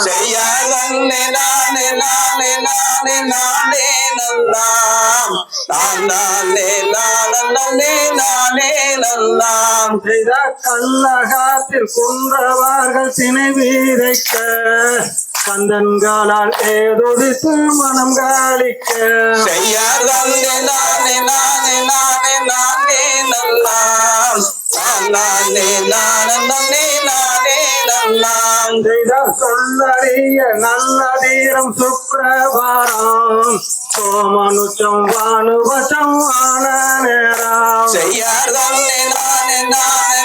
செய்யாதே நானே நானே நானே நானே நல்லாம் நானே நானே நானே நல்லாம் செய்த கல்லகாத்தில் குன்றவார்கள் திணை வீரைக்க கந்தன்களால் ஏதொடித்து மனம் காலிக்க செய்யாதே நானே நானே நானே நானே நல்லாம் நானே நானே நானே நல்லாம் செய்த சொல்லறிய நல்ல தீரம் சுக்கிரவாரம் சோமனுச்சம் வானுவசம் ஆன நேரம் செய்யாதே நானே நானே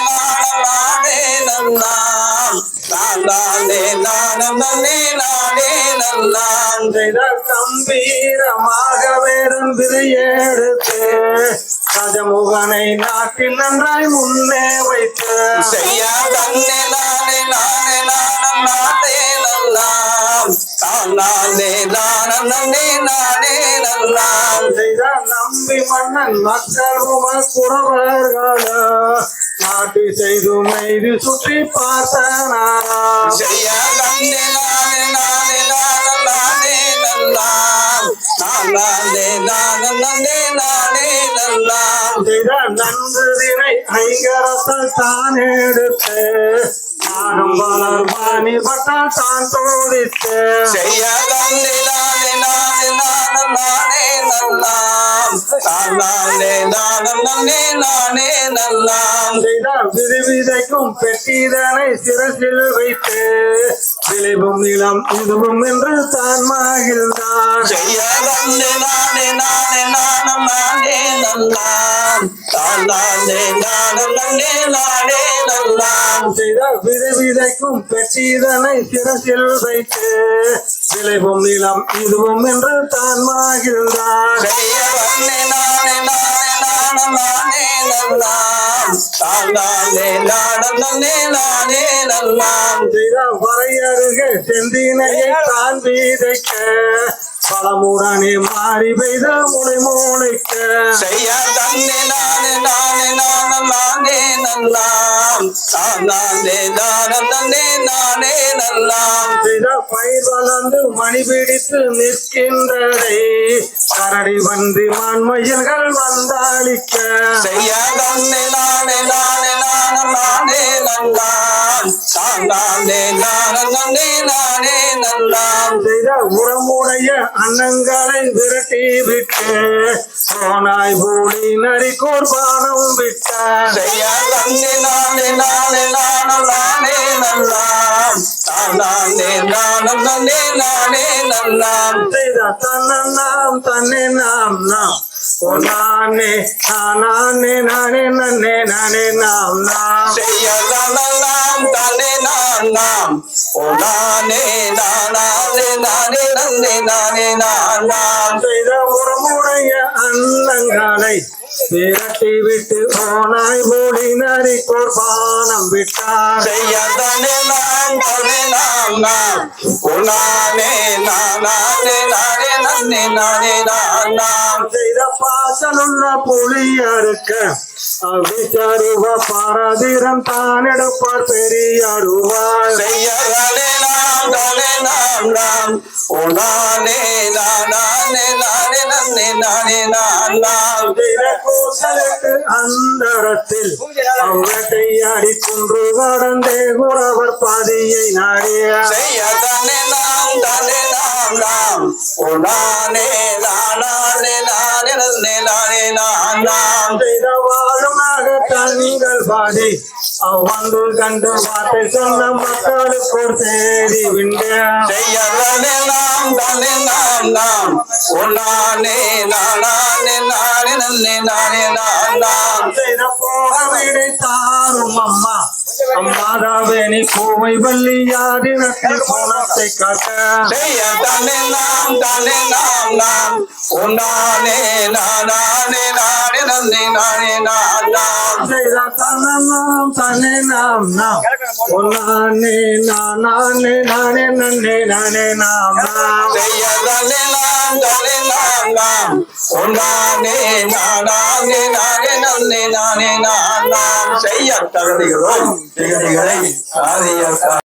நானே நல்லாம் நானே நானே நானே நல்லாம் செய்த கம்பீரமாக வேறும் விதையெடுத்து ராஜமுகனை நாட்டில் நன்றாய் முன்னே வைத்து செய்யாதே நானே நானே நானே நல்லாம் நானே நானே நானே நல்லாம் செய்த நம்பி மன்னன் மக்கள் குறவர்கள நாட்டி செய்து மெய்து சுற்றி பார்த்தனாரா செய்யாதே நானே நானே நானே நல்லாம் நானே நானே நானே நல்லாம் செய்த நன்று தினை ஐங்கரத்தால் தான் எடுத்து நாகம் வளர் பாணி பட்டால் தான் தோடித்து செய்யாதே நானே நானே நானே நல்லாம் நானே நானே நானே நல்லாம் செய்த விதைக்கும் பெட்டிதனை சிரசில் வைத்து விளைவும் நிலம் இதுவும் என்று தான் மகிழ்ந்தான் செய்யாதே நானே நானே நானே நல்லாம் நானே நானே நானே நல்லாம் செய்த விதைக்கும் பெட்டிதனை சிரசில் வைத்து விளைவும் நிலம் இதுவும் என்று தான் மகிழ்ந்தான் செய்யாதே நானே நானே நானே நல்லாம் நானே நானே நல்லாம் செய்த வரையருகே செந்தினையை தான் வீதைக்க பலமுடனே மாறி பெய்த முளை மூளைக்க செய்யாதே நானே நானே நானே நல்லாம் நானே நானே நல்லாம் செய்த பயிர் வளர்ந்து மணி பிடித்து நிற்கின்றதை கரடி வந்து மான்மயில்கள் வந்தாளிக்க செய்யாதே நானே நானே நானே நல்லாம் நானே நானே நல்லாம் செய்த உரமுடைய அன்னங்களை விரட்டி விட்டு சோனாய் பூடி நரிக்கோர் பானம் விட்ட செய்யாதே நானே நானே நானே நல்லாம் நானே நானே நல்லாம் செய்த தன்னன்னாம் தன்னை நாம் நாம் நானே நானே நானே நன்னே நானே நாம் நாம் செய்யலாம் தானே நாம் நானே நானே நானே நாம் செய்த உரமுடைய அன்னங்களை விரட்டி விட்டு ஓனாய் மூடி நரிக்கோர் பானம் விட்டார் செய்யதானே நாம் நானே நாம் செய்த பாசலுள்ள புலியறுக்க அவிச்சருவ பாரதிரம் தான் எடுப்பார் பெரியாருவார் செய்யதானே நாம் நானே நாம் செய்த கூசலுக்கு அந்தரத்தில் அவ்வட்டையாடி குன்று கடந்தே குறவர் பாதியை நாடிய செய்யதானே நாம் நானே நாம் செய்த வாழுமாக தண்ணிகள் பாடி அவ்வந்து கண்டு வார்த்தை சொன்ன மக்களுக்கு ஒரு தேடி விண்ட செய்யதானே நாம் நானே நாம் செய்த போக விடை தாரும் அம்மா அம்மாதாவேணி கோவை வள்ளியாதினத்தில் கோணத்தை காக்க செய்யதானே நாம் நானே நாம் செய்த தன்னம் தன்னை நாம் நாம் நானே நானே நன்னே நானே நாம் நாம் செய்யதானே நாம் நானே நாம் செய்ய தகுதிகளை சாதிய